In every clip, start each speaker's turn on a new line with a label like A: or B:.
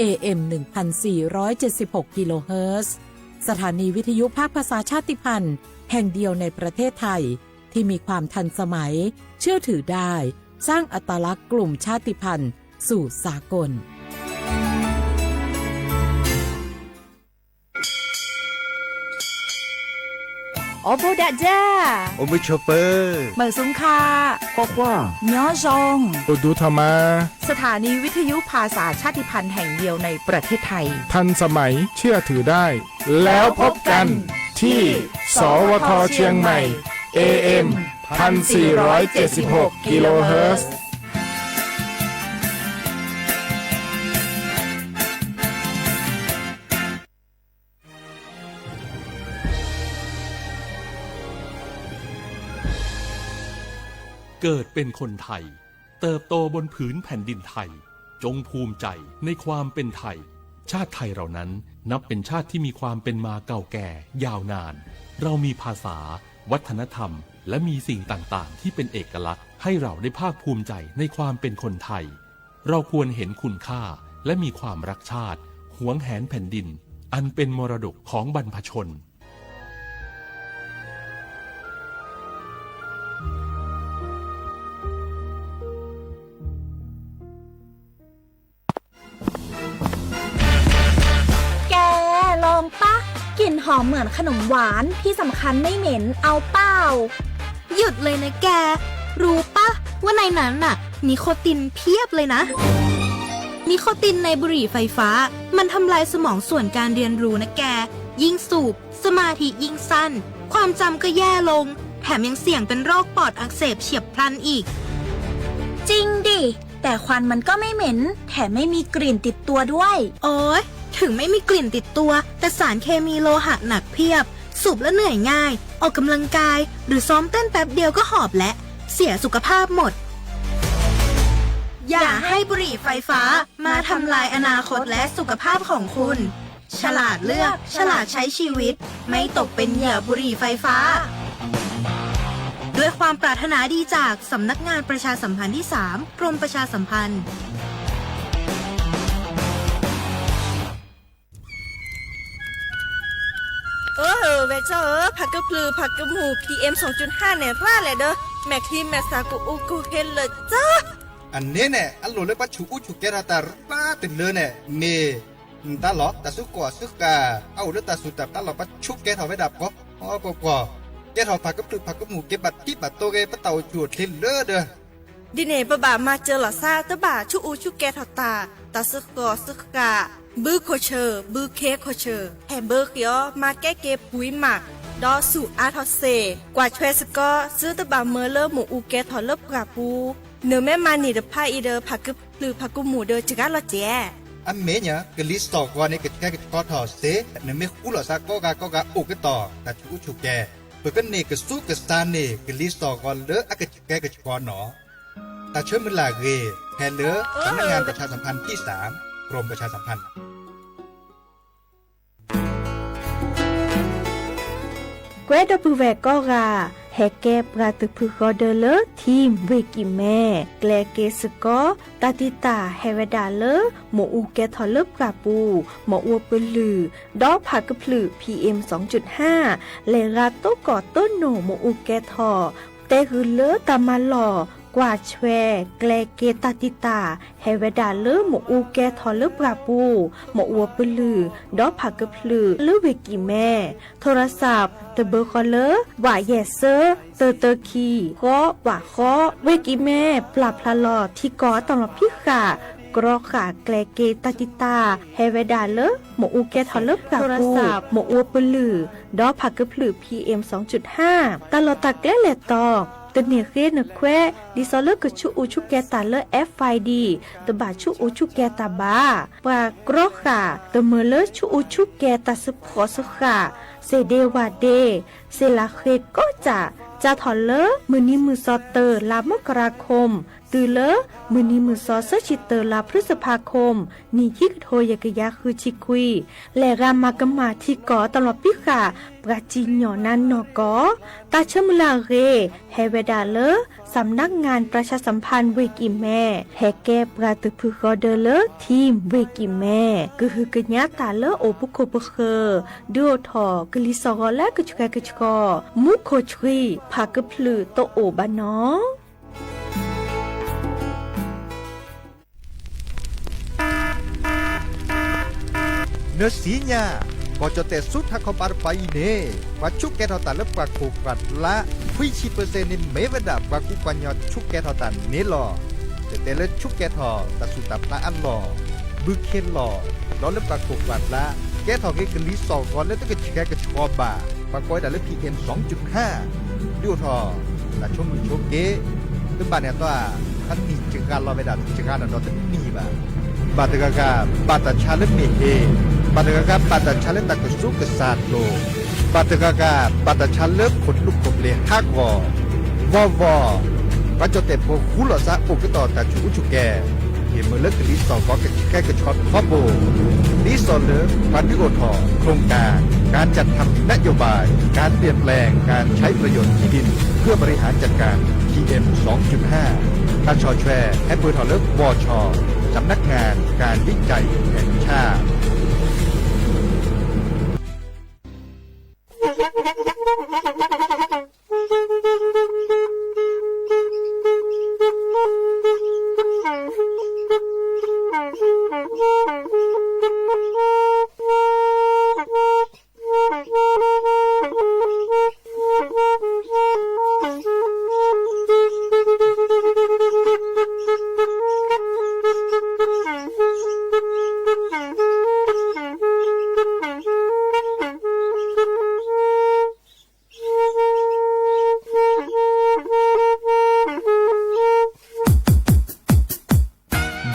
A: AM 1476 กิโลเฮิรตซ์สถานีวิทยุภาคภาษาชาติพันธุ์แห่งเดียวในประเทศไทยที่มีความทันสมัยเชื่อถือได้สร้างอัตลักษณ์กลุ่มชาติพันธุ์สู่สากล
B: โอโบดะจ้า
C: โอมิชเปอร์
B: เหมือซุงคา
C: พอกว่า
B: ย้อจง
D: โอดูธรรมา
B: สถานีวิทยุภาษาชาติพันธุ์แห่งเดียวในประเทศไทย
D: ทันสมัยเชื่อถือได้แล้วพบกันที่สวทเชียงใหม่ AM 1476 กิโลเฮิรตซ์
E: เกิดเป็นคนไทยเติบโตบนผืนแผ่นดินไทยจงภูมิใจในความเป็นไทยชาติไทยเรานั้นนับเป็นชาติที่มีความเป็นมาเก่าแก่ยาวนานเรามีภาษาวัฒนธรรมและมีสิ่งต่างๆที่เป็นเอกลักษณ์ให้เราได้ภาคภูมิใจในความเป็นคนไทยเราควรเห็นคุณค่าและมีความรักชาติหวงแหนแผ่นดินอันเป็นมรดกของบรรพชน
F: กลิ่นหอมเหมือนขนมหวานที่สำคัญไม่เหม็นเอาเปล่า
G: หยุดเลยนะแกรู้ปะว่าในนั้นน่ะนิโคตินเพียบเลยนะนิโคตินในบุหรี่ไฟฟ้ามันทำลายสมองส่วนการเรียนรู้นะแกยิ่งสูบสมาธิยิ่งสั้นความจำก็แย่ลงแถมยังเสี่ยงเป็นโรคปอดอักเสบเฉียบพลันอีก
F: จริงดิแต่ควันมันก็ไม่เหม็นแถมไม่มีกลิ่นติดตัวด้วย
G: โอ๊ยถึงไม่มีกลิ่นติดตัวแต่สารเคมีโลหะหนักเพียบสูบแล้วเหนื่อยง่ายออกกำลังกายหรือซ้อมเต้นแป๊บเดียวก็หอบและเสียสุขภาพหมดอย่าให้บุหรี่ไฟฟ้ามาทำลายอนาคตและสุขภาพของคุณฉลาดเลือกฉลาดใช้ชีวิตไม่ตกเป็นเหยื่อบุหรี่ไฟฟ้าด้วยความปรารถนาดีจากสำนักงานประชาสัมพันธ์ที่ 3 กรมประชาสัมพันธ์
H: เวเจอร์ผักกระพลือผักกระหมู PM 2.5 เนี่ยร่าเลยเด้อแม่คลีแม่สากูอูกูเฮนเลยจ้า
C: อันนี้เนี่ยอันโหลเลยปะชูอุชูเกราตาป้าติดเลยเนี่ยเมตาหลอตาสุกว่าสุกาเอาเลือตาสุดตาหลอปะชุกแกถอไว้ดับก็อ๋อก็แกถอผักกระพลือผักกระหมูเก็บบัดที่บัดโตเกปะเต่าจวดทิ้งเด้อเด้อ
H: ดิเน่ปะบ่ามาเจอหล่อซาตะบ่าชูอูชูแกถอตาสุกว่าสุกาบื้อโคเชอร์บื้อเคโคเชอร์แฮมเบอร์เกียวมาแก้เก็บปุ๋ยหมักดอสู่อาทอเซกว่าช่วยสก็ซื้อตะบาเมอเลอร์หมูอูแกถอเลิบกราปูเนื้อแม่มานี่เดพาอีเดอผักกึบหรือผักกุหมูเดอจิกาละเจ
C: อันเมเนี่ยกลิสตอกว่านี่กแกก็ถอเซเนื้อไม่คู่หล่อซาก็กาอุกต่อแต่ชูชูแกเปิดกันนี่ก็สู้กับซานนี่กลิสตอกว่าเลอะอักแกก็ชอหนอแต่เชื่อมันลาเกแทนเลอะสำนักงานประชาสัมพันธ์ที่ 3 กรมประชาสัมพันธ์
I: เกรดบูเวก็กาแฮเก็บกาตุพึกอเดเลทีมเวกิแม่แกลเกสก็ตาติตาเฮเวดาเลหมออูแกทอลเลบกาปูหมออัวปลือดอกผักกะพลือ PM 2.5 เลราโตก่อต้นโหนหมออูแกทอเตหือเลตามาหล่อกว่าแชแกลเกตาติตาเฮเวดาเลหมออูแกทอลเลบกาปูหมออัวปลือดอกผักกะพลือเลเวกิแม่โทรศัพท์เตเบอร์คอลเลอร์ว่าแยเซอร์เตอคีก็ว่าข้อเวกิแม่ปรับพลาลอที่ก่อตลอดพิขากรอขาแกลเกตาติตาเฮเวดาเลหมออูแกทอลเลบกาปูหมออัวปลือดอกผักกะพลือ PM 2.5 ตลอดตะแกลเลตอตเนียเกนแควดิซอลเลกชูอูชูแกตาเล FID ตบาชูอูชูแกตาบาปากรอขาตเมเลชูอูชูแกตาสปอสขาเซเดวาเดเซลาเคก็จะทอลเลมือนี้มือซอเตอร์ลามกราคม ตือเลอมือนี้มือซอเซชิเตอร์ลาพฤษภาคมนี่ที่กโทยกยาคือชิคุยและรามากมาที่ก่อตลอดปีค่ะปราจีนหยอนันนอกอตาเชมลาเรเฮเวดาเลอสำนักงานประชาสัมพันธ์เวกิแม่แฮแกปราตุพึกอเดเลอทีมเวกิแม่ก็คือกญาตาเลอโอปุโคปเคอดูทอกลิซอและกจุกกจกมุโคชรีพากพลือโตโอบานอ
C: เนื้อสีญาก็จะแต่สุดทักเขาปาร์ไปเน่ว่าชุกแกทอตันเล็บกว่ากูกัดละวิชีเปอร์เซ็นต์นี่ไม่เวดาว่ากูปัญญาชุกแกทอตันนี่หรอแต่เล็ชุกแกทอตัดสุดตับละอันหล่อบึกเคนหล่อล้อเล็บกว่ากูกัดละแกทอเกกลิสอก่อนแล้วต้องกระแกกระชอบาปากก้อยแต่เล็บ PM 2.5ดูทอแต่ช่วงมือช่วงเกตึ้งบ้านเนี่ยตัวท่านมีจึงการรอเวดาจึงการนอนตึ้งมีบ่าบาดกากาบาดชาเล็บเมเฮบาดกากาบาดชาเล็บตะกุสุกษาโลบาดกากาบาดชาเล็บขนลุกขบเลฮักวอว่าจะแต่พวกคู่หล่อซะอุกต่อแต่ชูชุแกเห็นมือเล็กลิสอก็แค่กระชอตพ่อโบลิสอเลิกพันธุ์โอทอโครงการจัดทำนโยบายการเปลี่ยนแปลงการใช้ประโยชน์ที่ดินเพื่อบริหารจัดการ PM 2.5 การชอแชร์แอปเปิลทอเลิกวชสำนักงานการวิจัยแห่งชาติ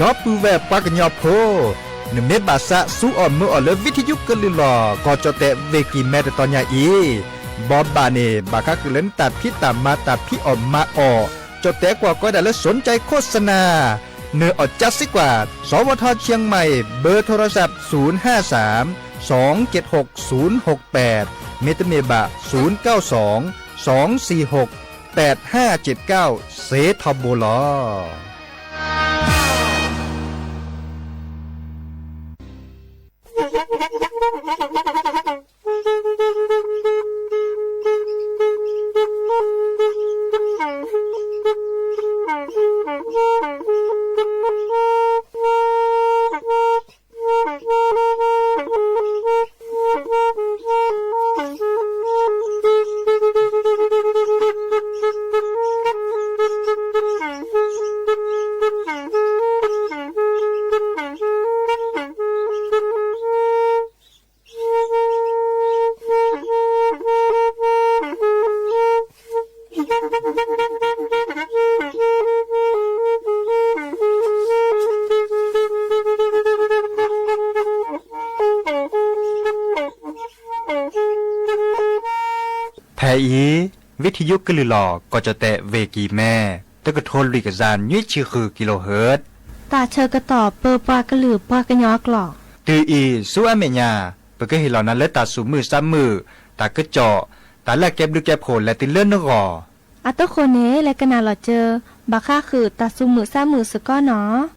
C: ดอปูแวปากญอโพนเมบาสะสูออนเมอเลวิทยุกลิลอก็จะแต่เวกิแมตตอนยาอีบอบบาเนบาคักเลนตัดพี่ตามมาตัดพี่ออกมาออจะแต่กว่าก็ได้และสนใจโฆษณาเนื้ออดจัดสิกว่าสวทเชียงใหม่เบอร์โทรศัพท์053 276 068เมตเมบะ092 246 8579เซทอโบลอแทอีวิทยุกลือหลอก็จะแตะเวกีแม่ตะกะโทนลิกซานยี่ชื่อคือกิโลเฮิรตซ์
I: ตาเชอกระต่อเปอปากระหลือปากระยอกหลอก
C: ตืออีสู้อเมญาเปก็เห็นเหล่านั้นและตาสูมือซ้ำมือตากระเจาะตาแลกเก็บลึกแก็บโผล่และติเลื่อนนกอ
I: อัตโคเนและกนาหลอเจอบาค่าคือตาสูมือซ้ำมือสก้อเนาะ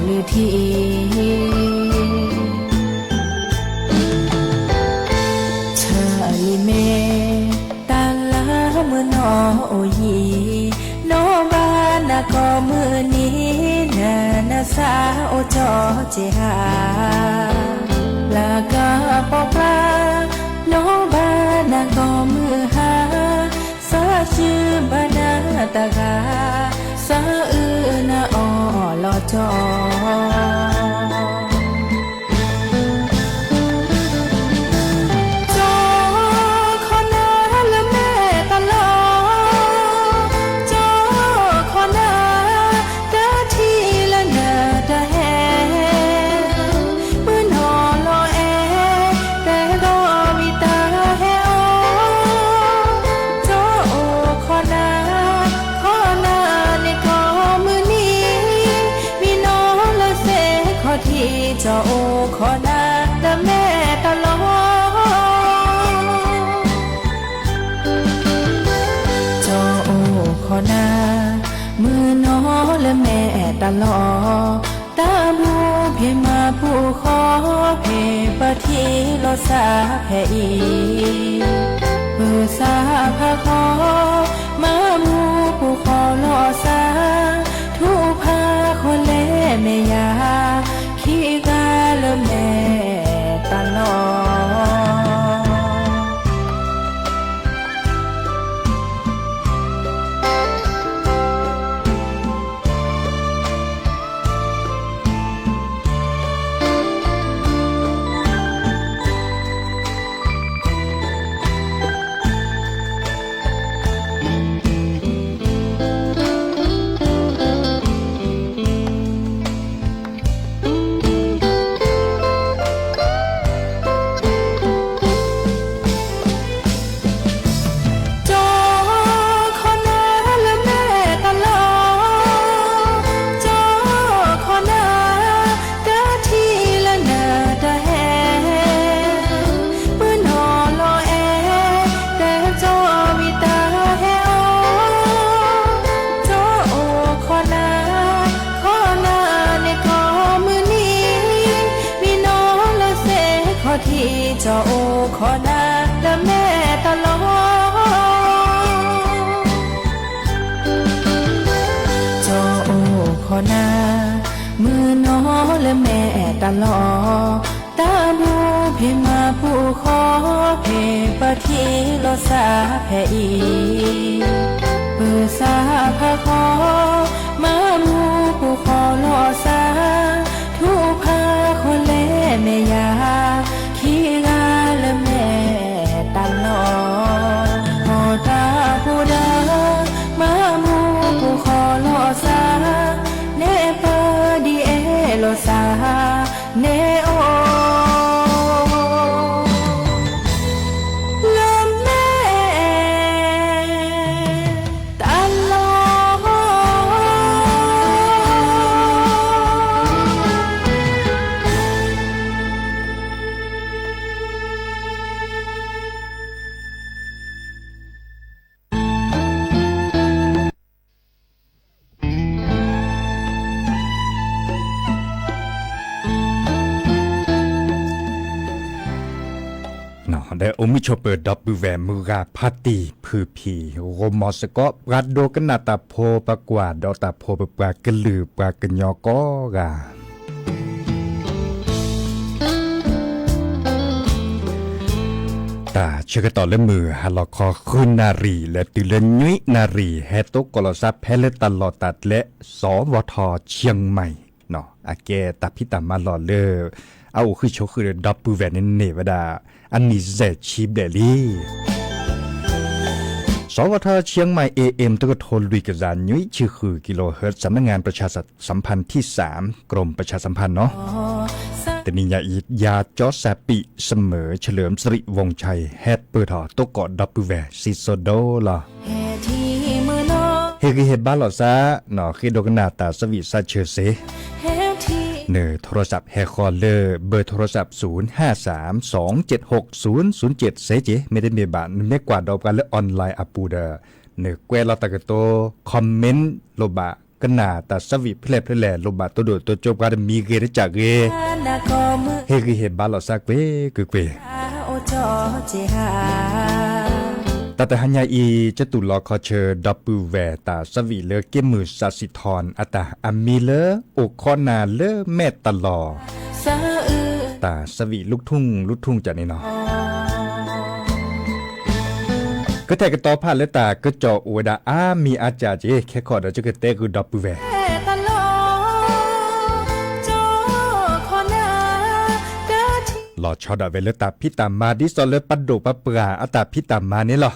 J: หรือทีเธอลิเมตาลาเมื่อนอโอยีโนบานาก็มือนี้นาสาโอจอเจหาลากาปอกลาโนบานาก็มือหาสาชื่อบานาตากาสาอือนาออลอจอเจ้าขอนาดแม่ตลอเจ้าขอนามือน้อและแม่ตลอตาบูเพมาผู้ขอเพปะทีโลสาแผ่อีเพื่อสาพาขอมามูผู้ขอโลสาทุพาคนเล่แม่ยาขี้กาละแม่ตลอที่เจ้าขอนาและแม่ตลอเจ้าขอนามือน้อและแม่ตลอตาบูเพมาผู้ขอเพปะทีโลสาแผ่อีเพื่อสาพาขอมามูผู้ขอโลสาทุพาคนเล่แม่ยาขี้กาละแม่ตลอพอตาผู้ดามามูผู้ขอโลสาเนปาดีเอโลสาเนโอ
K: แต่อมิชเปิดดับบิแวมือกาพาตีพือพีโรมอสก็รัดโดกันนาตาโพปะกว่าดอตาโพปะปากะลือปากะยอก็กาตาเชื่อต่อและมือฮาลอคอคืนนารีและตุเลนุยนารีแฮตกกลซับแพเลตลอดตัดและสวทเชียงใหม่เนาะอาแกตาพิตามาหล่อเลอเอาคือโชคือดับบิแวนเนวดาอันนี้แซชีบเดลี่สวทเชียงใหม่ AM ตะกโทลุยกระจานยุ้ยชื่อคือกิโลเฮิรตซ์สำนักงานประชาสัมพันธ์ที่3กรมประชาสัมพันธ์เนาะแต่นิยาอียาจอแซปิเสมอเฉลิมสิริวงชัยแฮดเปิดหอตกเกาะดับบิแวซิโซโดล่ะเฮกิเฮบ้านหลอซาหนอคือโดกนาตาสวิซาเชเซเนอโทรศัพท์แฮคอลเลอร์เบอร์โทรศัพท์0532760007เซเจไม่ได้มีบานไม่กว่าดอกกันและออนไลน์อปูเดอเนอแกวลาตะกโตคอมเมนต์โลบะ ก็น่าแต่สวิเพลเพลแหล่ลมบาตัวโดดตัวจบกันมีเกได้จากเกเฮคือเห็นบาลอสักเวคือเกแต่หันยาอีจะตุลอคอเชอดับปูแวตาสวิเลเกมือสัสิทรอัตาอามีเลโอคอนาเลแม่ตลอตาสวิลูกทุ่งจากนี่เนาะก็แต่ก็ต่อผ่านแล้วตาก็จออวดามีอาจารย์เจแค่ขอเดี๋ยวจะเกิดเตคือดับปูแวหลอดชอดเวลตาพิตามาดิซอเลปัดโดปะปราอัตาพิตามานี่หรอ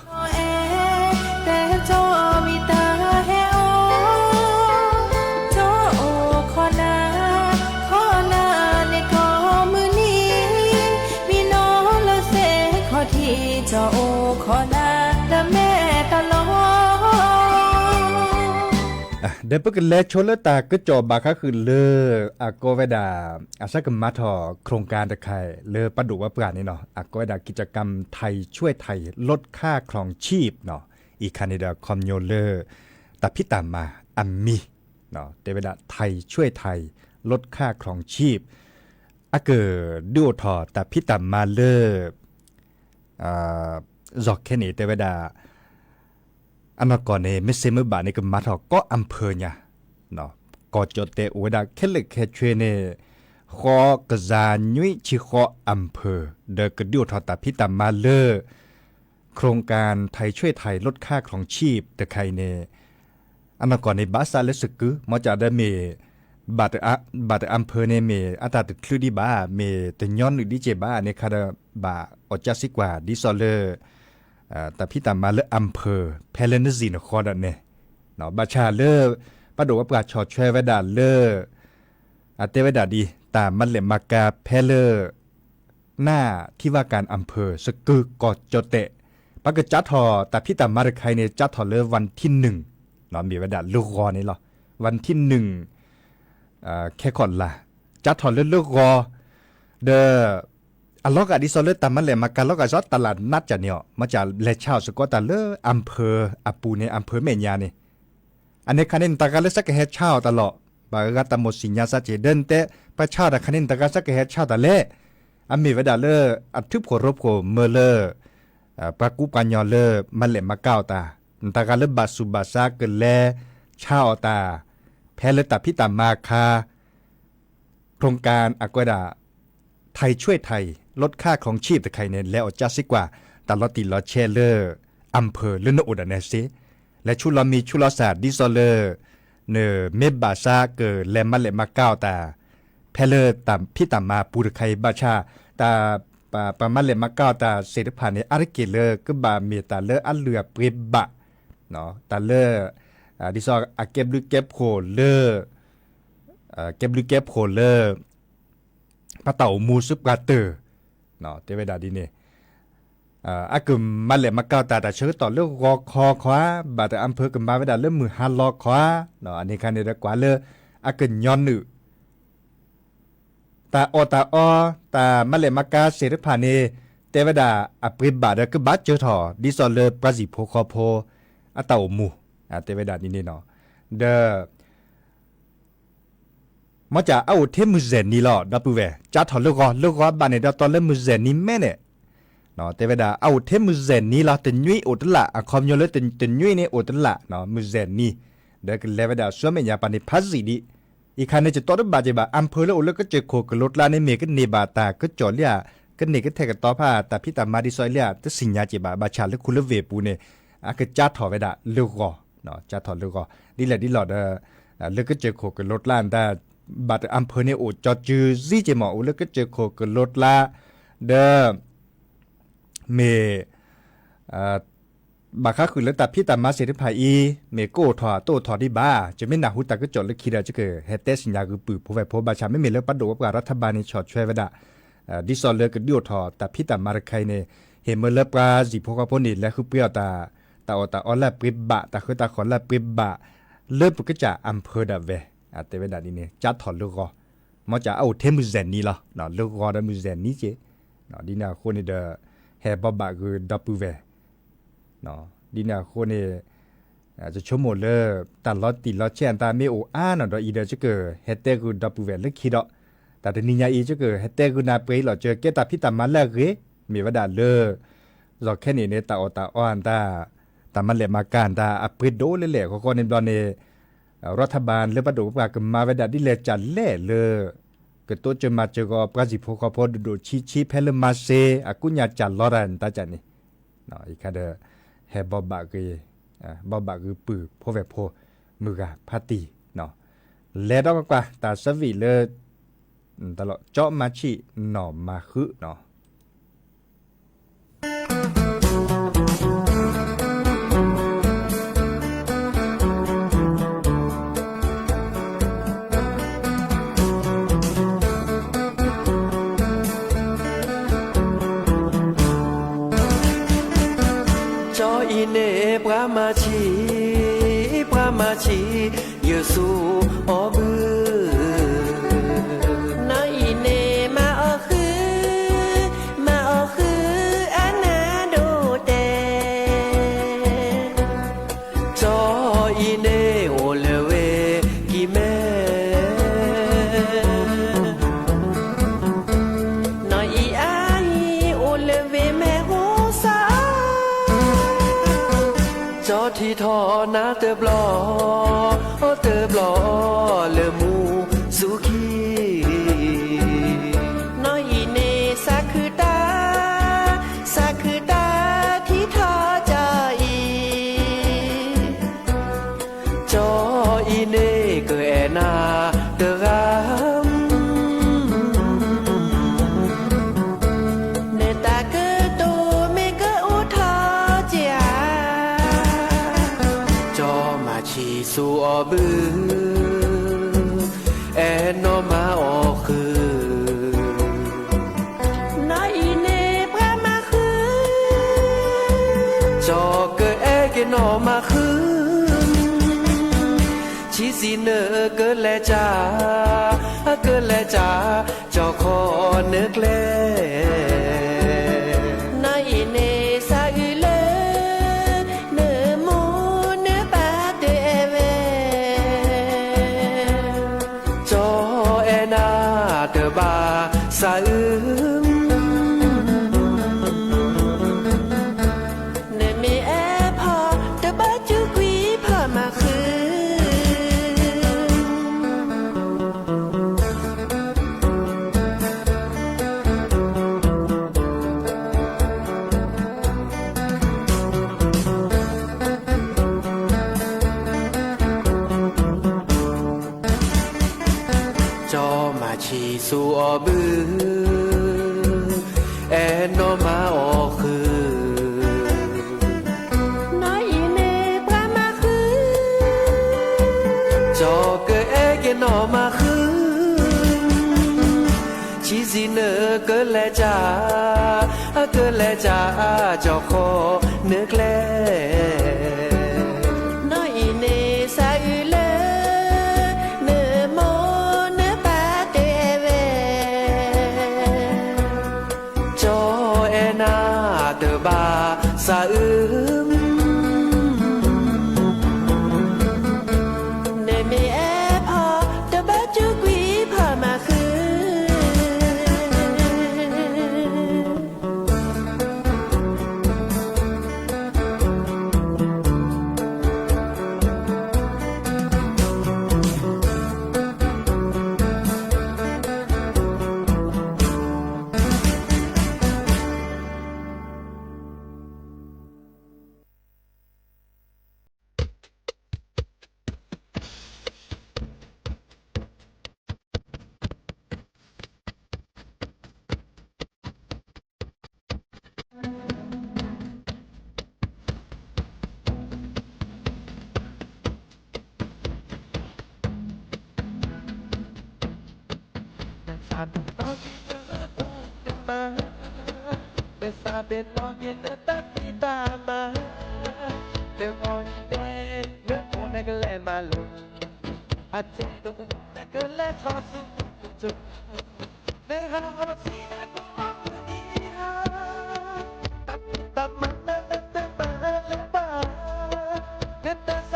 K: เดี๋ยวปกติแล้วชนแล้วตาก็จอบาค่ะคือเลอโกเวดาสักมาทอโครงการตะไคร่เลอประดุว่าปราณนี่เนาะโกเวดากิจกรรมไทยช่วยไทยลดค่าครองชีพเนาะอีคานิดาคอมโยเลอตาพิตามาอัมมีเนาะเดเวดาไทยช่วยไทยลดค่าครองชีพเกิดดูทอตาพิตามาเลอจอกแค่นี้เดเวดาอันก่อนเนี่ยไม่เสมอบานี่ก็มาถอก็อำเภอเนี่ยเนาะก็จดแต่อวดาแค่เล็กแค่ช่วยเนี่ยขอกระจายยุ้ยชิขออำเภอเดกระดิวทอตาพิตามาเลอโครงการไทยช่วยไทยลดค่าครองชีพแต่ใครเนี่ยอันก่อนในบาซาเลสกุมาจากได้เมบาดอำเภอเนี่ยเมอัตราติดคลื่นดีบ้าเมแต่ย้อนหรือดีเจบ้าในคาราบาออจาสิกว่าดิซอเลอแต่พี่ตามมาเลอำเภอแพลนซีนคอดันเนี่ยเนาะบาชาเลอประดูว่าประชอช่วยเวดาเลอเตเวดาดีตามมันเลมากาแพลเลอหน้าที่ว่าการอำเภอสกือกอดโจเตะปากจัดทอแต่พี่ตามมาใครเนี่ยจัดทอเลอวันที่1เนาะมีเวดาลูกรอนี่หรอวันที่1แค่ก่อนละจัดทอเลอลูกรอเดออันล็อกอดิซอลเลตามันเลยมาการล็อกอจอตลาดนัดจะเนี่ยมาจากเลชาวสกอตาเลอำเภออปูในอำเภอเมียนยานี่อันนี้คันนินตากาเลสักเฮชาวตลอดบางกาตามดสิญญาสัจเจเดินเตะประชาดคันนินตากาสักเฮชาวตะเลมีเวดาเลอัดทึบขรบโขเมเลปากุปัญญาเลมันเลยมาก้าวตาตากาเลบาสุบาซาเกเลชาวตาแพลตาพิตามาคาโครงการอากวดาไทยช่วยไทยลดค่าของชีพแต่ใครเนี่ยแล้วจะสิกว่าตลอดติลอเชเลอร์อำเภอเลนโอดาเนซิและชุลมีชุลศาสตร์ดิซอเลอร์เนเมบบาซาเกอและมันเลมาก้าวตาแพเลอร์ตามพี่ตามมาปูรไคบาชาตาปามันเลมาก้าวตาเสด็จผ่านในอาริเกเลอร์ก็บาเมตาเลอร์อัลเลือปริบะเนาะตาเลอร์ดิซออาเก็บลูเก็บโคเลอร์เก็บลูเก็บโคเลอร์พระเต่ามูซุปกาเตอร์เนาะเทวดาดีเนี่ยกึมมาเลยมาเก้าตาแต่เชื่อต่อเรื่องรอคอคว้าบาดแต่อำเภอกึมมาเวดาเรื่องมือฮันรอคว้าเนาะอันนี้คันเดียวกว่าเลยกึมย้อนหนึ่งตามาเลยมากาเสด็จผ่านเนี่ยเทวดาปริบาดก็บาดเจอถอดิซอเลปราจิโพคอโพเต่ามูเทวดาดีเนี่ยเนาะเดมาจากเอาเทมุเซนี่หรอดับเบิลจัดถอดลูกบ้านเนี่ยตอนเล่มุเซนี่แม่เนี่ยเนาะแต่เวลาเอาเทมุเซนี่ละตึงยุ้ยอุตละคอมโยเลตึงยุ้ยเนี่ยอุตละเนาะมุเซนี่เด็กเลเวดาส่วนไม่ยาปานิพัสซีดีอีกคันเนี่ยจะต่อได้บาดเจ็บอัมเพอร์แล้วก็เจอโคกรถลาในเมกันเนบาตาก็จอดเลียก็เนก็แทกต่อผ้าแต่พี่ตามาดิซอยเลียแต่สิญญาเจ็บบาชาและคุณเลเวปูเนี่ยก็จัดถอดเวดาลูกก็เนาะจัดถอดลูกก็ดีแหละดีหลอดแล้วก็เจอโคกรถลานแต่บาดอำเภอเนี่ยโอจอดจื้อซี่เจหมอแล้วก็เจอโคกรถละเดเมบาค่าคือแล้วแต่พี่ตามมาเสด็จภายอีเมโก้ถอโตถอที่บ้าจะไม่หนาหุตาก็จอดแล้วคิดจะเกิดเฮเตสิญญาคือปื้อผู้ไว้พบาชาไม่มีแล้วปัดโดกับรัฐบาลในช็อตช่วยเวดาดิซอลเลอร์ก็ดิวถอแต่พี่ตามมาใครเนี่ยเห็นเมื่อเลิกปลาสิพวกพวกนี้แล้วคือเปรี้ยวตาออนแล้วปริบบะแต่คือตาขอนแล้วปริบบะเลิกก็จะอำเภอดาเวเทวดาดีเนี่ยจัดถอดลูกก็มาจากเอาเทมุเซนนี่ละเนาะลูกก็ได้มุเซนนี่เจเนาะดีน่าคนนี่เดแฮบบะคือดับเบิลเนาะดีน่าคนนี่ จะชั่วโมงเลยตัดล้อตีล้อเชียนตาไม่โออ้านออีเดจะเกิดเฮเตกูดับเวลลึกคิดแต่ทีนี้ยาอีจะเกิดเฮเตกูนาเปย์หล่อเจอเกตาพิตามันแล้วเกมีว่าด่าเลยรอแค่นี้เนี่ยตาอตาอ้อนตามันเหลมาการตาอัปโดเลยแหละเขาก็ในบอลเนี่ยรัฐบาลหรือประดูปากมาเวดาดิเลจัดเล่เลยก็ตัวจะมาเจอก็ประสิทธิ์พอพอดูชี้เพลมาเซอากุญญาจัดลอรันตาจันนี่เนาะอีกคาเดแฮบอบบะกีบอบบะคือปือพอแบบพอมือกะพาตีเนาะแล้วดอกกว่าตาสวีเลยตลอดเจาะมาชิหน่อมาคือเนาะ
L: ปรามาชีเยซูอบือนายเนมาอคืออานาโดเตจออีเนโอเลเวกิเมนายอีอาอีโอเลเวแมโฮซาจอที่ทอนาเตบลอเลมูสุขีน้อยเนซาคือตาที่ทอใจจออีเนเกอแอนาเดรามเนตาเกอโตเมเกออุทอเจียจอมาชีสูอบือแอนอมาออคือนายเนพระมาคือจอเกอแอเกนอมาคือชีสีเนอเกอแลจ้าจอคอเนื้อแกลนายเนซาอืเลเนอมูเนปาเตเวจอแอนาเตบาสาอึมเนเมแอพอเตบาจุกวีพอมาคือชีสูอบือแอนอมาออคือนายเนปรามาคือจอเกอแอเกนอมาคือชีสีเนอเกอแลจ้าจอคอเนื้อแกลนายเนซาอืเลบาสาอึมเนเมแอพอเตบาจุกวีพอมาคือเป็นรอยเย็นตัดที่ตามาเดี๋ยวรอยเต้นเนื้อตัวนั่นก็แล่นมาลุอาเจ็บตัวนั่นก็แล่นทอดสุดเนื้อหาสีนั่นก็มองดีฮะตัดมันนั่นแต่มาแล้วบ้าเนื้อตา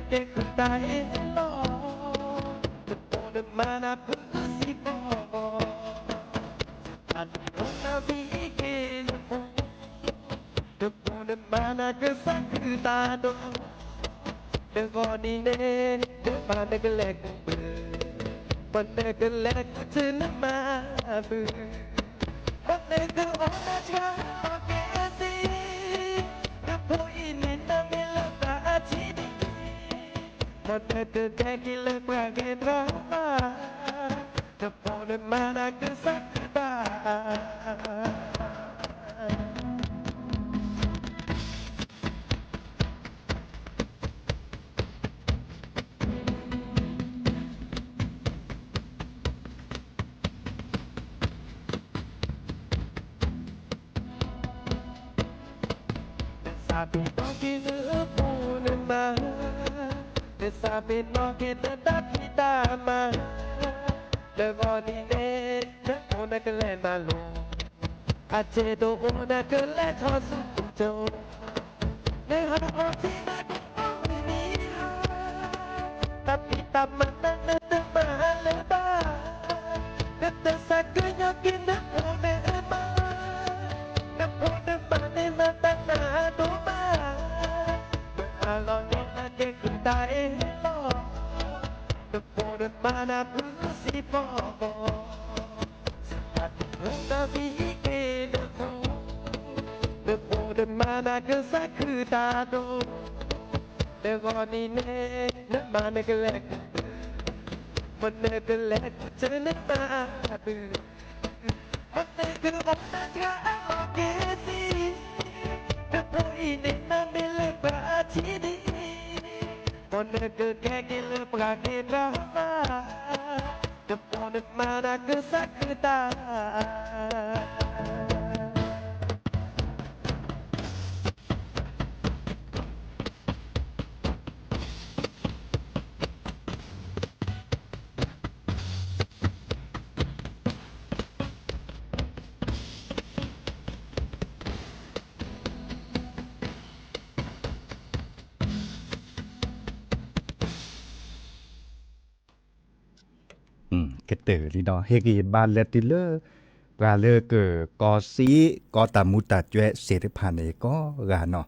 L: che dai lo te pone mana per si po una vita te pone mana che sa ta do te goni ne te mana che le pane che le te na ma bu pane che ona cha che si te poi ne na me la ta chi Mata te kile prage drama te pone mana ke sakta Sabi pagi pone mana Sabi no kita tak kita mah Levani ne Ona kelen malu Aje do ona kelen thosu jo Ne hana oti na ni ha Tapi tak mana ne mahal ba Kata sakunya kena ona ma Ne ona mane mata na do ma Alon che dai lo te pone mana per si po una vita te pone mana che sa ta do te goni ne mana che le mana che le te ne ma bu mana che ona cha che si te poi ne na me le pa ti di Pone ke kekile prake drama te pone mana ke sakta
K: cái từ đi đó hệ cái ba lệ tí lơ và lơ cờ có sĩ có tà mù tà chuyện sẽ đượcผ่านnày có gà nọ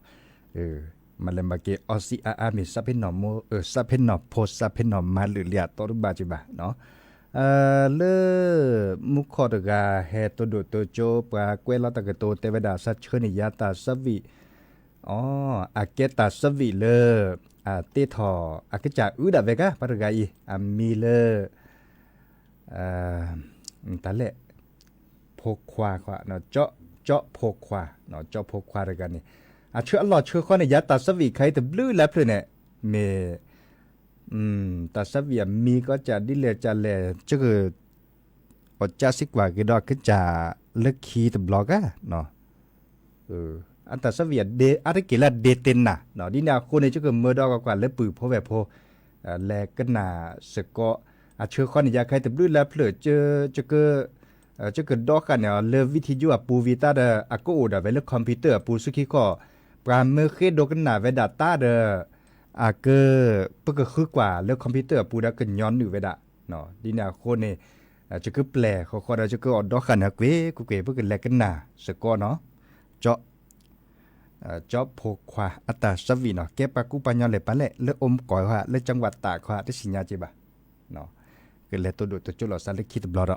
K: mà lên mà cái ở sĩ mình sắp hết nọ mua sắp hết nọ post sắp hết nọ mà lựa liệt tôi ba chứ bà nó lơ mục khó được gà hè tôi đồ tôi cho và quên lo ta cái tôi tê về đà sát chơi này giá ta sắp vị cái ta sắp vị lơ tê thọ cái chả ứ đã về cả bắt được gà gì mi lơแต่ละพกควาเนาะเจาะพกควาเนาะเจาะพกควาด้วยกันนี่เชื่อหลอดเชื่อข้อในยาตัดสวีใครแต่บลื้อแล้วเพื่อนเนี่ยเมตัดสวีมีก็จะดิเลจะแลจะคืออดจะสิกว่าก็ดอกก็จะเลิกคีแต่บล็อกอะเนาะอันตัดสวีเดอะไรกี่ละเดเต็นน่ะเนาะดินาคนเนี่ยจะคือเมื่อดอกกว่าเลิกปืนเพราะแบบพอแลกันน่ะสกอเชื่อข้อนี้อยากให้แต่ดูแลเผลอจะก็ดอกกันเนี่ยเลือกวิธีอยู่ปูวิตาเดอก็อุดไปเลือกคอมพิวเตอร์ปูสุขีก็ปราเมื่อเคดกันหนาเวดัตตาเดอก็เพื่อคือกว่าเลือกคอมพิวเตอร์ปูดักกันย้อนอยู่เวดะเนาะดีน่าคนเนี่ยจะก็แปลเขาจะก็อดดอกกันนะเกเพื่อกันแลกกันหนาสกอเนาะเจาะพกขวาอัตราสวีเนาะแกปากูปัญญาเลยปะเละเลือกอมก่อยว่าเลือกจังหวัดตากว่าได้สิญญาจีบะเนาะก็เลยตัวดูตัวจุลสารลิขิตบลอด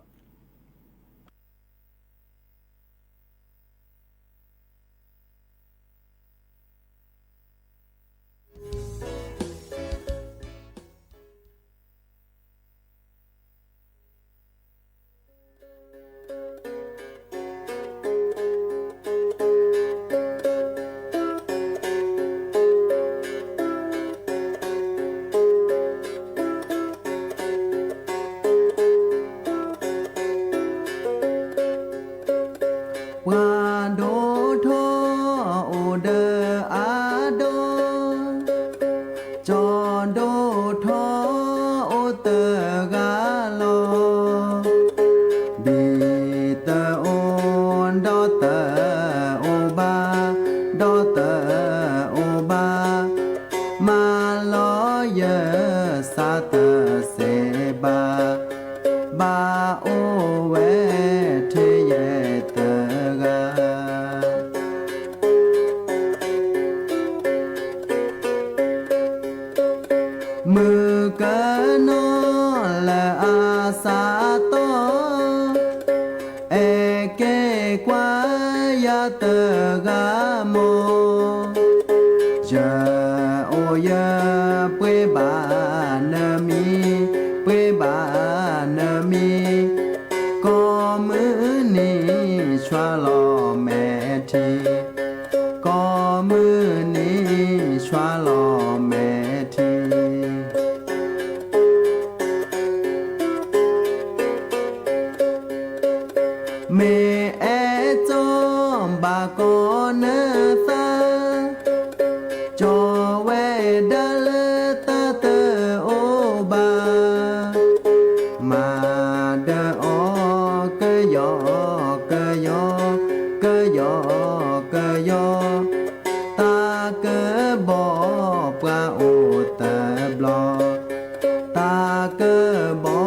M: โอเวเทเยตกามือกันนอและอาสาโตเอเกกวายาตกาโมจะโอยาเปบานมีเปบานมีก็มือนี้ชวาลอแม่ทีก็มือนี้ชวาลอแม่ทีเมเอจอมบากอนเนตาจอเวดาเลตาเตโอบามาเดออกะยอกะยอกะยอกะยอตากะบอปะโอตะบลอตากะบอ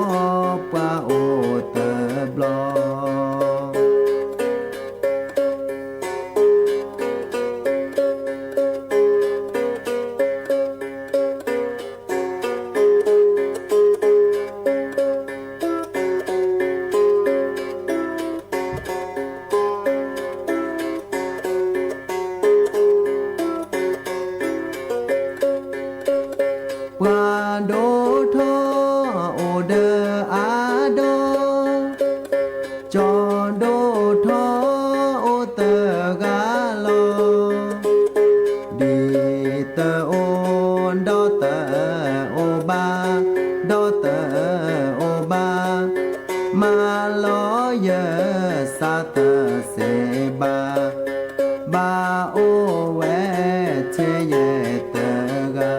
M: ปะโอตะบลอปลาโดทอโอเดออาโดจอโดทอโอเตกาโลดีเตโอนดอเตโอบาดอเตโอบามาลอเยสาเตเสบาบาโอเวเทเยเตกา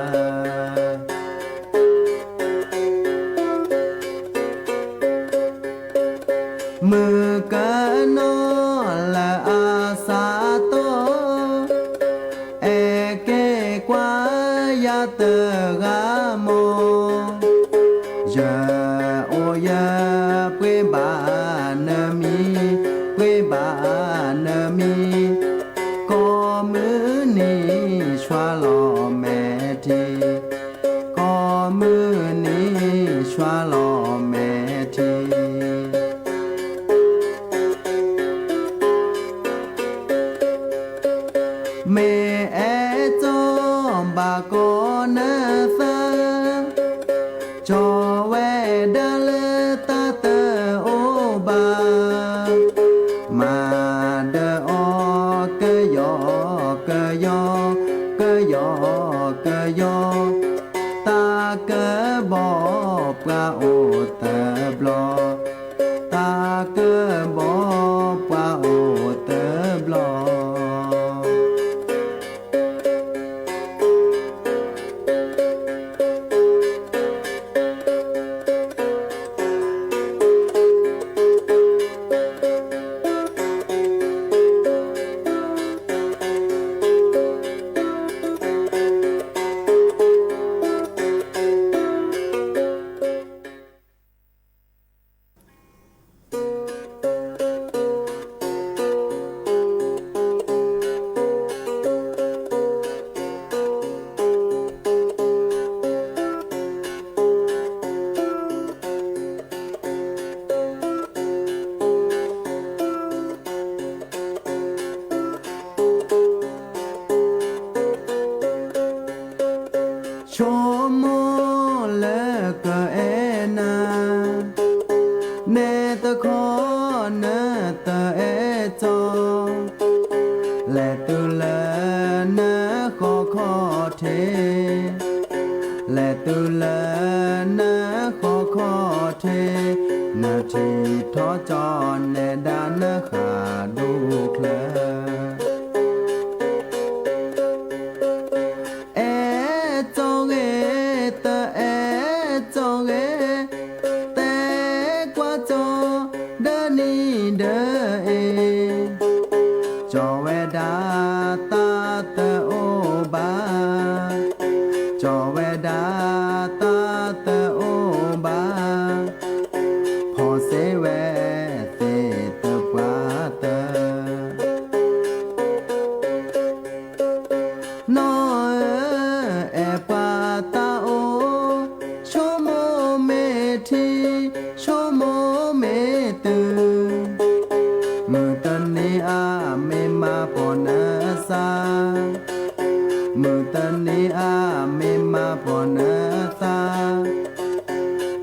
M: มือกันนอและอาสาโตเอเกกวายาเตกาโมยาโอยาเปบานมีเปบานมีก็มือนี้ชวาลอแม่ทีก็มือนี้ชวาลอแม่ทีเมเอจอมบากอนเนตาจอเวดาเลตาเตโอบามาเดออกะยอกะยอกะยอกะยอตากะบอปะโอตะบลอตากะบอปะโอตะบลอชโมเลกะเอนาเนตะขอเนตะเอจอและตุลเนขอขอเทและตุลเนขอขอเทนาทีทอจอนเนดานขาดูเคลจองเอตะเอจองเอแต่กว่าจอเดนีเดเอจอเวดาตาเตโอบาจอเวดาตาเตโอบาพอเส เวเตตปาเตนอเอปาตาโอโชโมเมทีโชโมเมตือมือตันนี้อาเมมาปอนาซามือตันนี้อาเมมาปอนาซา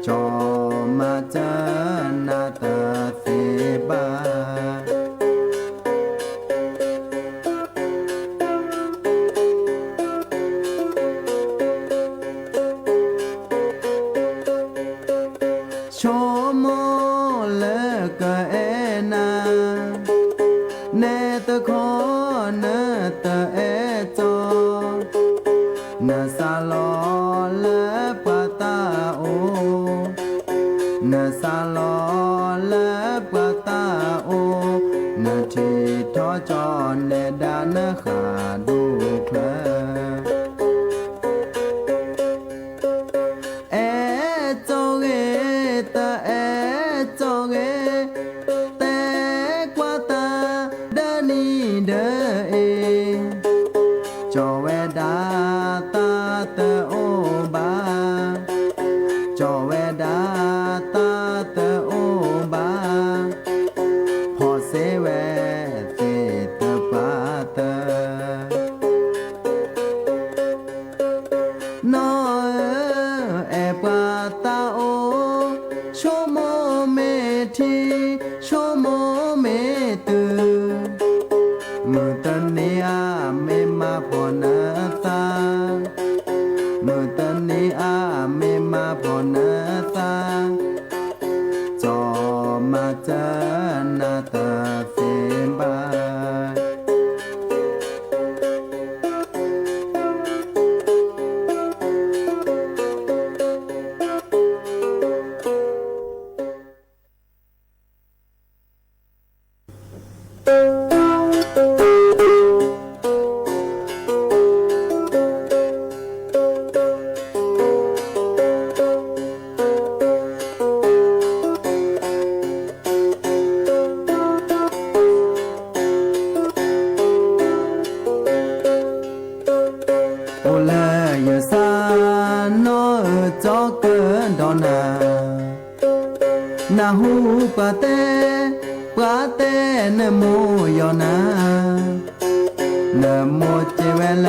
M: จอมาจานาตาเสบาโชโมเลกเอนาเนตขอเนตเอจอนาซาลอเลปะตาโอนาซาลอเลปะตาโอนาทีทอจอเนดานขาดูเคลเอจอเกตะเอจอเกเตกว่าตาเดนีเดเอจอเวดาตาเตโอบาจอเวดาตาเตโอบาพอเสเวเตตปาเตนอเอปาตาโอโชโมเมทีโชโมเมตือมือตันนี้อาเมมาพอนาตามือตันนี้อาเมมาพอนาตาจอมาจานาตาเสบาโอเลยสาโนจอเกินดอนานาหูปะเตนโมยอนานะโมเจเวล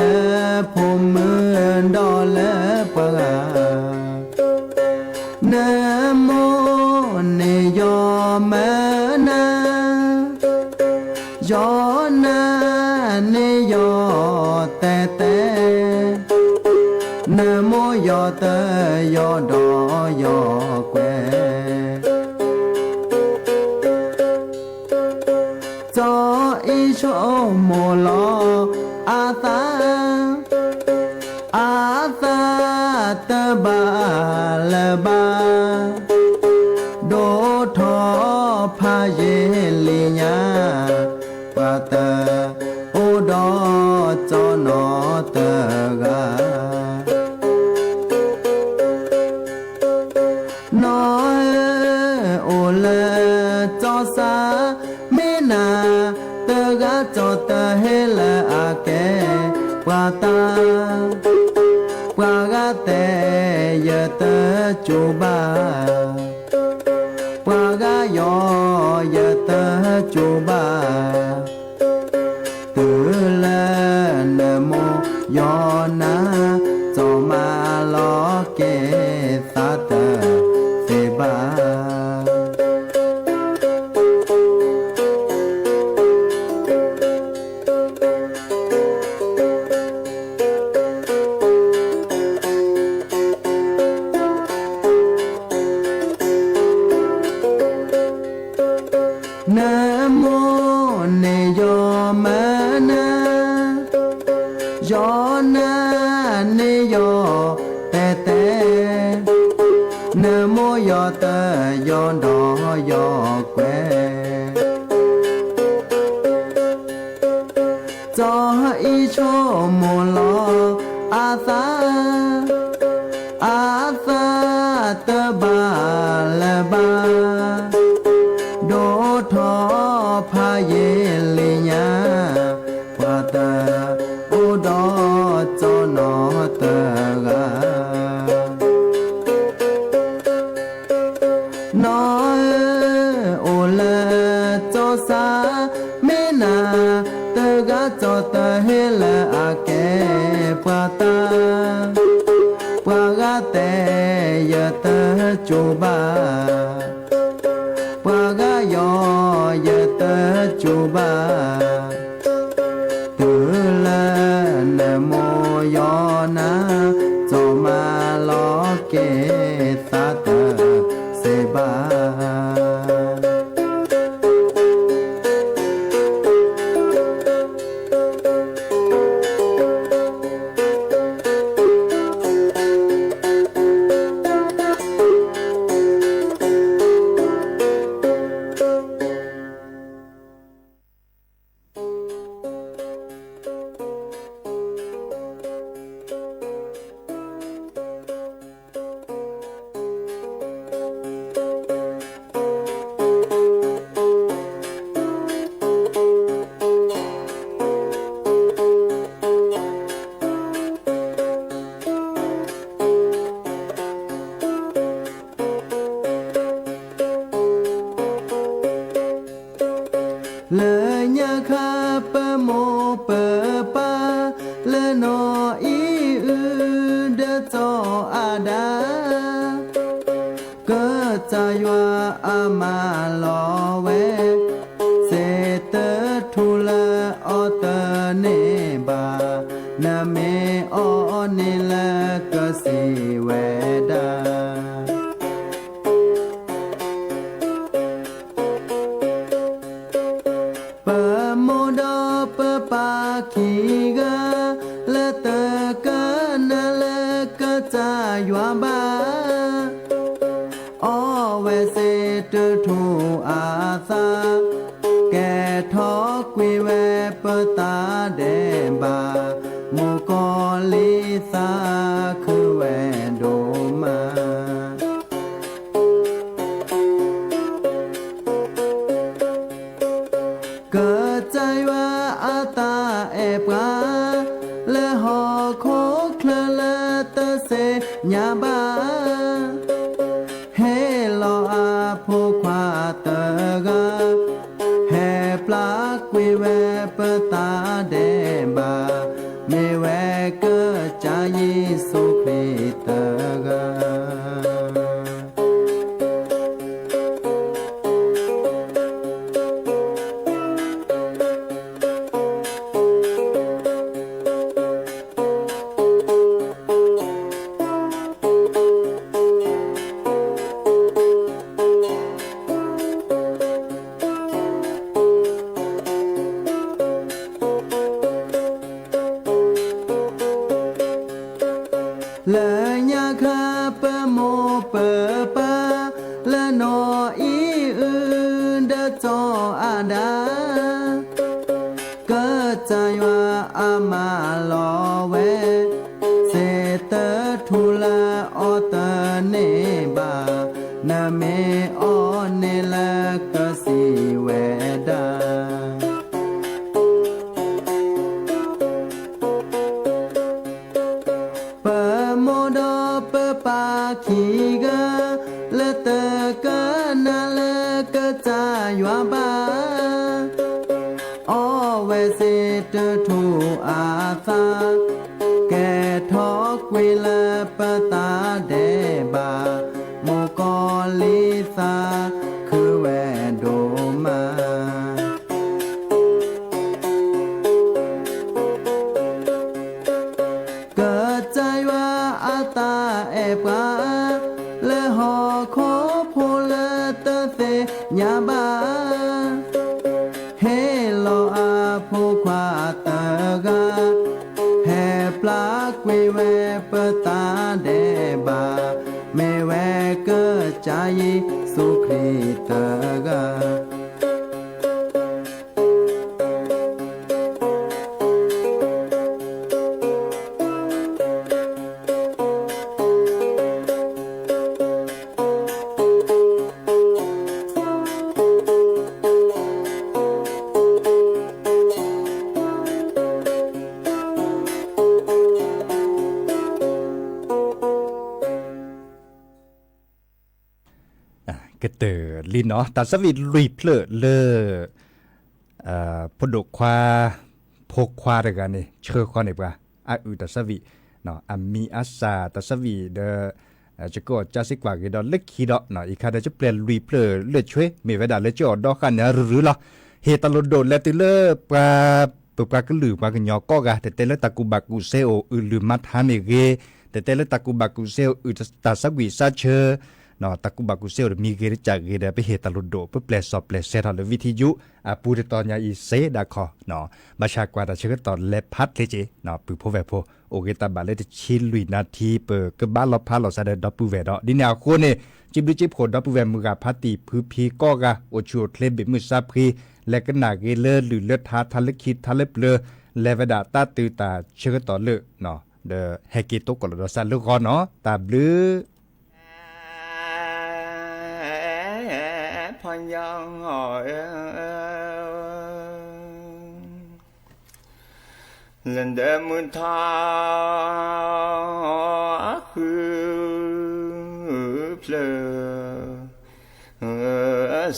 M: พมมือดอเลปะกานะโมเนยอมนายอนาเนยอแต่นะโมยอเตยอดอยอแกวจออีโชโมลออาตาตะบาละบาโดทอพาเยลิญาปะตะโอดอจอนอเตกานอโอเลจอสาเมนาเตกาจอตะเฮละอาแกปะตาปากาเตยเตจูบาปากายอยเตจูบาตือละนโมยอนาจอมาลอเกสาเตเสบานะโมเนยอมนายอนาเนยอแต่นะโมยอเตยอดอยอแกวจออีโชโมลออาซาตะบาละบา ทอพาเยลีญาปาตาโอดอจอนอตกาน้อยโอละจอสาเมนาตกาจอตะเฮละอาแกปาตาปากาเตยตะจูบาปากายอยตะจูบาตุละนะโมยอนะจอมาลอเกตาตะเสบาเลยยาคาปะโมเปปาเลโนอีอือเดจออาดาก็จะยัวอามาลอเวเซเตทุละออเตเนบานาเมออเนละก็สิเวดาปะโมดอปะปาคีกาละตะกะนะละกะจายัวบาอเวเซตทูอาซาแกทอกวิเวปตาเดบาโมกอลิสาคือเวโดมาเกิดใจว่าอาตาเอบกาและหอโคเคลละตะเสญาบาเฮลออาผู้ควาตะกาแห่ปลากวิเวปตาเดบาเมเวเกิดใจยิสุคริตกาเลยยาคาปะโมเปปาละโนอีอือเดจออาดาก็จะยัวอามาลอเวเซเตทุละออเตเนบานาเมออเนละก็สิเวดาปะโมดอปะปาคีกาละตะกะนะละกะจายัวบาอเวเซตทูอาซาแกทอกเวลาปตาเดบาโมกอลิสาคือเวโดมาเกิดใจว่าอาตาเอบกาและหอโคโพละตะเสญาบาเฮลออาผู้ควาตะกาแห่ปลากวิเวปตาเดบาเมเวเกิดใจสุคริตกา
K: เตอลีเนาะแต่สวีลุยเพลเลพดกควาพกควาด้วยกันนี่เชื่อควาเนี่ยปะแต่สวีเนาะมีอาสาแต่สวีเดจะก็จะสิกว่ากี่ดอเล็กขี้ดอเนาะอีกค่ะจะเปลี่ยนลุยเพลเลือดช่วยมีเวลาเลือดจอดดอกกันเนี่ยหรือล่ะเฮตลดโดดแล้วติเลปลาก็หรือปลากันยอก็กะแต่เตลตะกูบักกูเซโอหรือมัดฮามิเกแต่เตลตะกูบักกูเซลตาสักวิซาเชเนาะตะกูบักกูเซลมีเกริจากเกเดไปเฮตลดโดเพื่อแปลสอบแปลเซตหรือวิทยุปูดตอนยาอีเซดาคอเนาะมาชากว่าแต่เชื่อตอนเลพัดเลยจีเนาะปือพอแวพอโอเคตาบาเลจะชิลลุยนาทีเปิดก็บ้านเราพาเราซาเดดอปูแวดอดินแนวโคเนี่ยจิบดูจิบโคดอปูแวมือกาพัตีพื้พีก็กะโอชูเทเลบิมือซาพรีและก็นาเกเลหรือเลือดทาเล็กคิดทาเล็บเลเลวดาตาตือตาเชื่อต่อเลือเนาะเดเฮกิโตกอลดซาลูกเนาะตาบลือ
L: พันยังหอยเล่นเดมุนทาคือเพล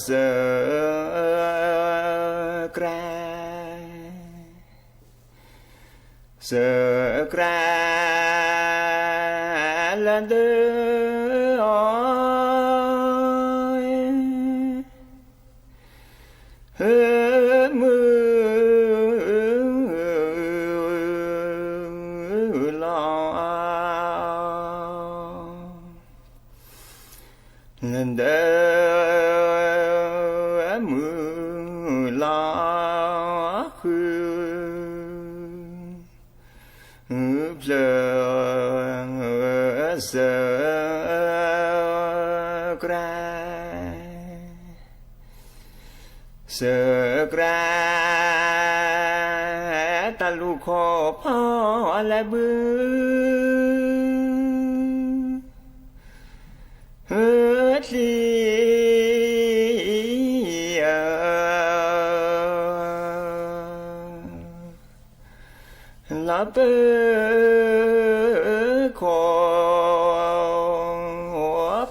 L: เสือกระเสือกระลันเดมือลอยลันเดมือลอยคือเพลเสือกระเสือกระตาลูกขอพ่อและบือทีลาเปขอ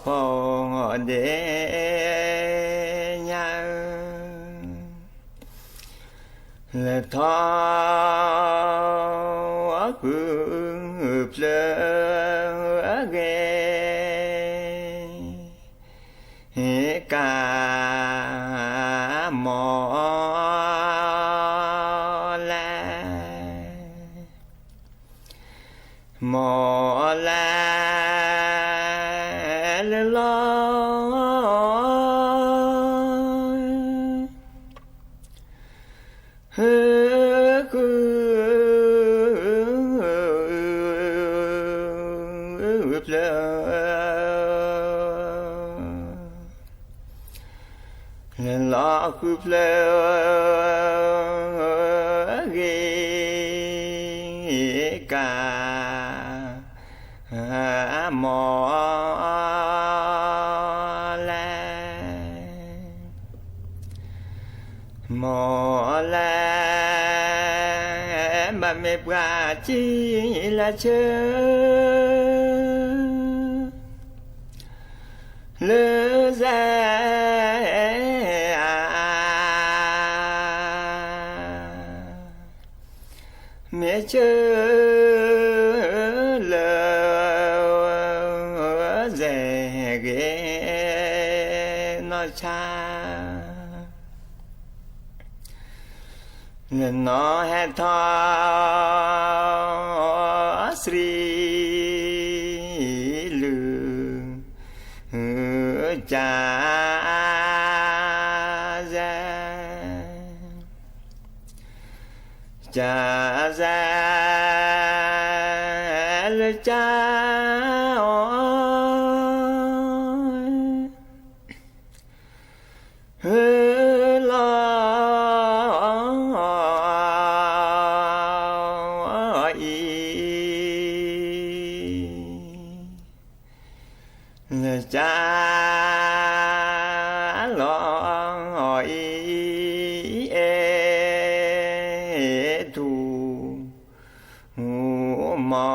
L: พ่อเดและทอคือเพลเกกามอแลมอแลลคือเพลเกกามอแลมอแลบัมเมปราจีละเชเลซาเมื่อเจอเลเซเกนอชาเงินนอแฮทอสรีลือจาจาซาลจาลอีจาลอีมอ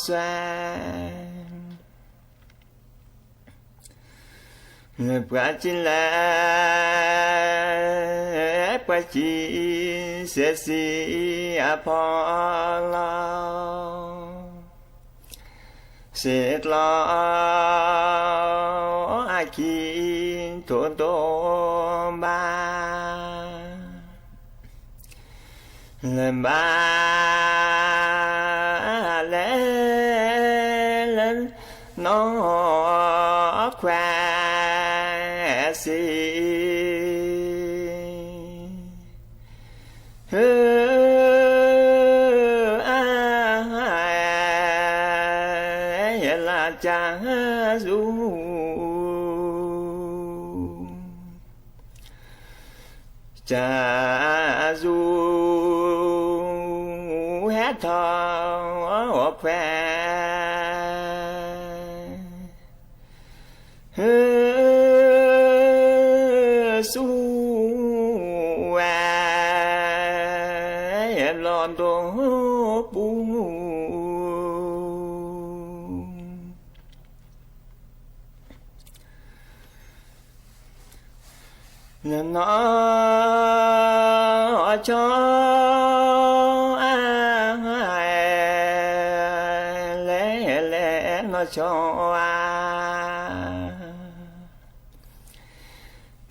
L: แซ Quả chỉ là quả chỉ sẽ si Apollo sẽ lo ai khi thổ tô ba lên ba lên nó khoe si là cha du cha du hát thọ khoe su em lon đồ bu nó cho lẽ lẽ nó cho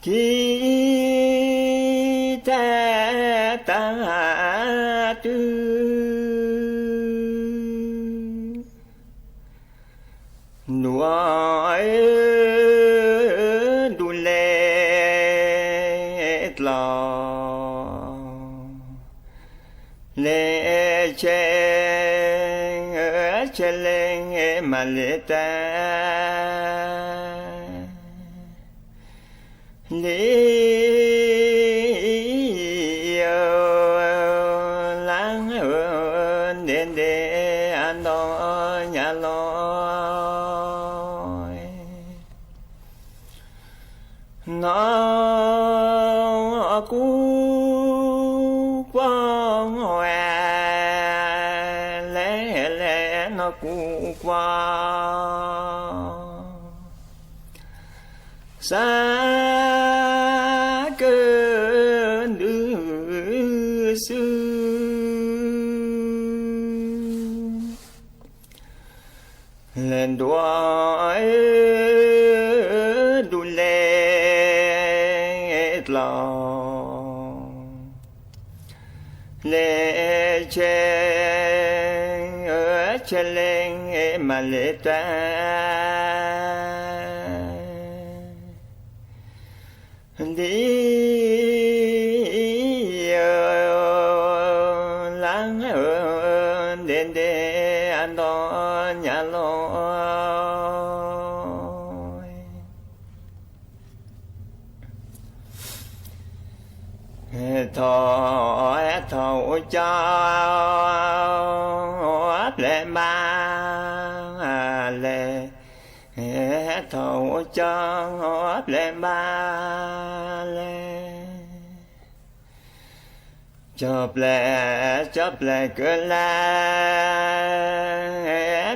L: khi ta tư nuôi đu lệ lo lệ che lên mà lệ ta láng đến để ăn đó nhà lối nó cú quang hoè lẽ lẽ nó cú quang xa cơn đưa xưa lên đuổi đu lệ lo lệ che lên mà lệ ta đi láng đến để ăn đó nhà lối thọ cho lệ ba lệ thọ cho lệ ba lệ chớp lệ cứ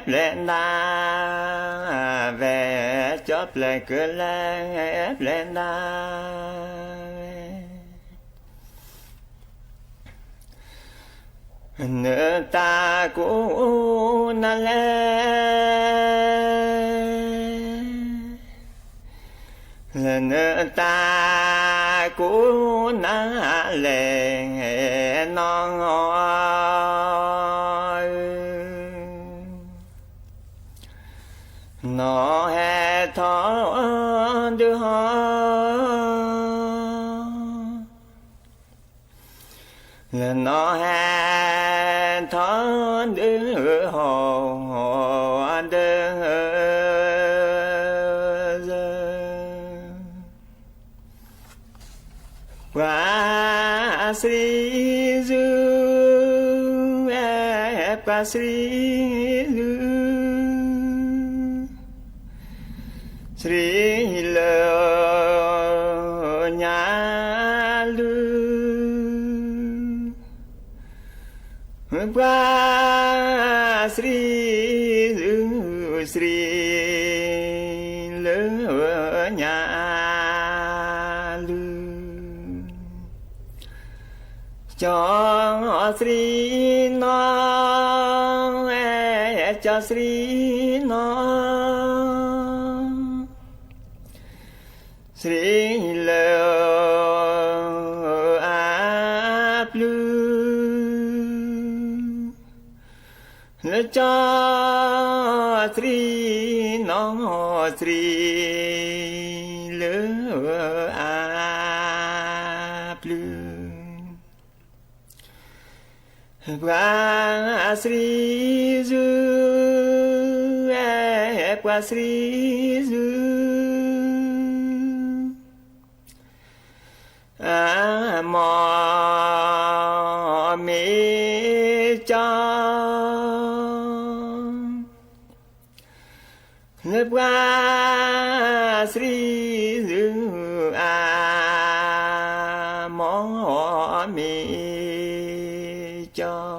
L: lệ na về chớp lệ cứ lệ na nữ ta cũng na lệ nữ ta cũng na lệ non nó hè thọ đưa họ là nó hè thọ đưa họ đưa qua Sri Du qua Sri Du Sri Lơ Nhà Lư qua Sri Du Sri Lơ nhà lư cho Sri nó cho Sri nó Sri lơ áp lư lơ cho Sri nó Sri lơ áp lư qua Sri du qua Sri du mò mê cho lớp qua Sri du mò mê cho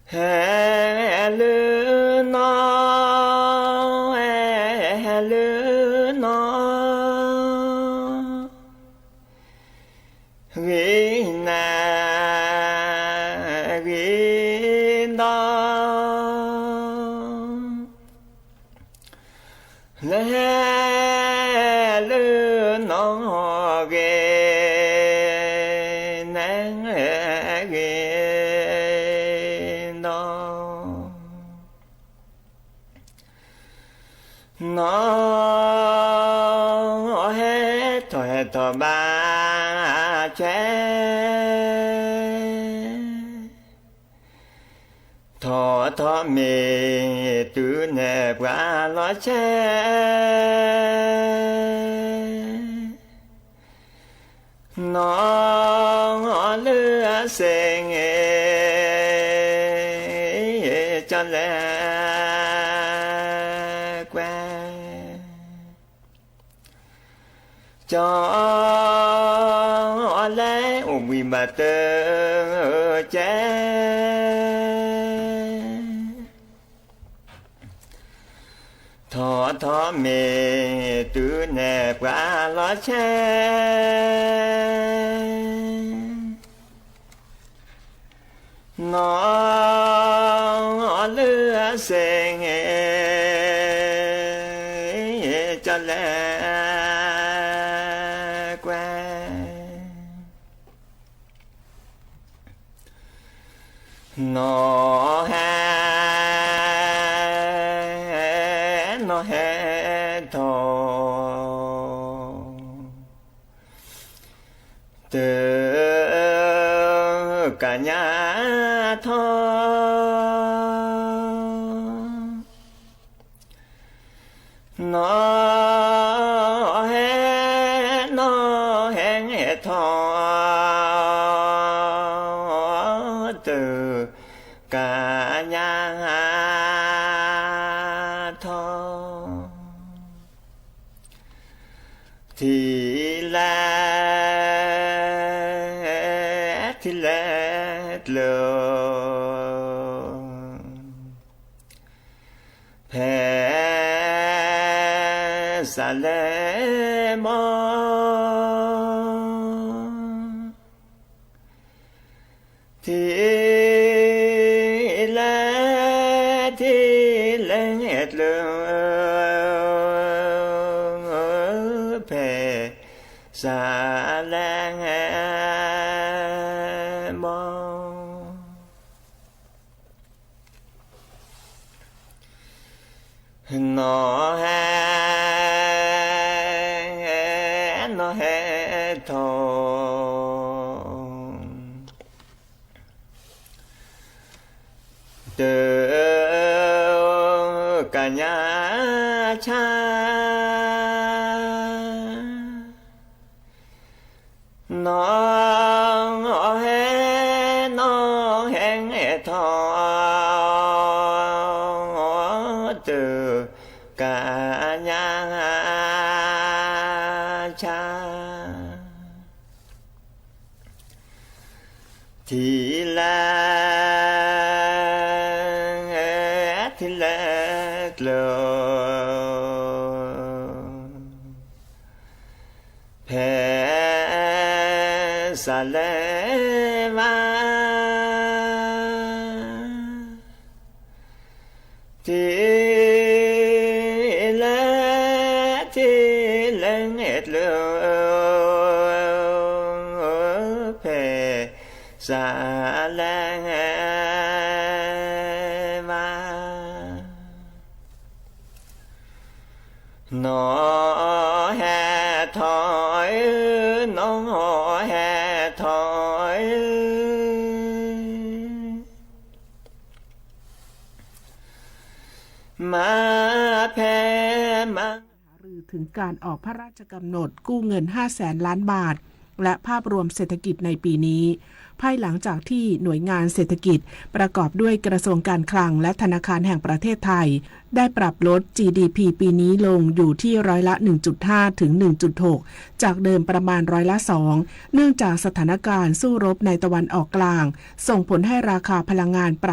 L: hè lư nó hè lư nó vì na vì đó hè lư nó ghê nắng ghê nó hết thọ ba che thọ mê tu nè qua lo che nó lừa sen cho lẽ cho lẽ umi mà tơ che thọ mê tu nè qua lo che nó lừa sen cho lẽ nó hé thọ từ cả nhà thọ nó hé thọ từ cả nhà thọ thì lẽ lờ phê xa lẽ mơ thì lẽ lờ phê xa lẽ mơ nó hé thọ từ cả nhà cha nó hé thọ từ cả nhà cha thì lẽ lờ สาเลวาที่ละที่ละเอ็ดเลเพสาเลวานอแห่ถอยน้องแห่ถอยมาแพ้มา
N: ถึงการออกพระราชกำหนดกู้เงิน 500,000 ล้านบาทและภาพรวมเศรษฐกิจในปีนี้ภายหลังจากที่หน่วยงานเศรษฐกิจประกอบด้วยกระทรวงการคลังและธนาคารแห่งประเทศไทยได้ปรับลด GDP ปีนี้ลงอยู่ที่ร้อยละ 1.5 ถึง 1.6 จากเดิมประมาณร้อยละ 2 เนื่องจากสถานการณ์สู้รบในตะวันออกกลางส่งผลให้ราคาพลังงานปรับ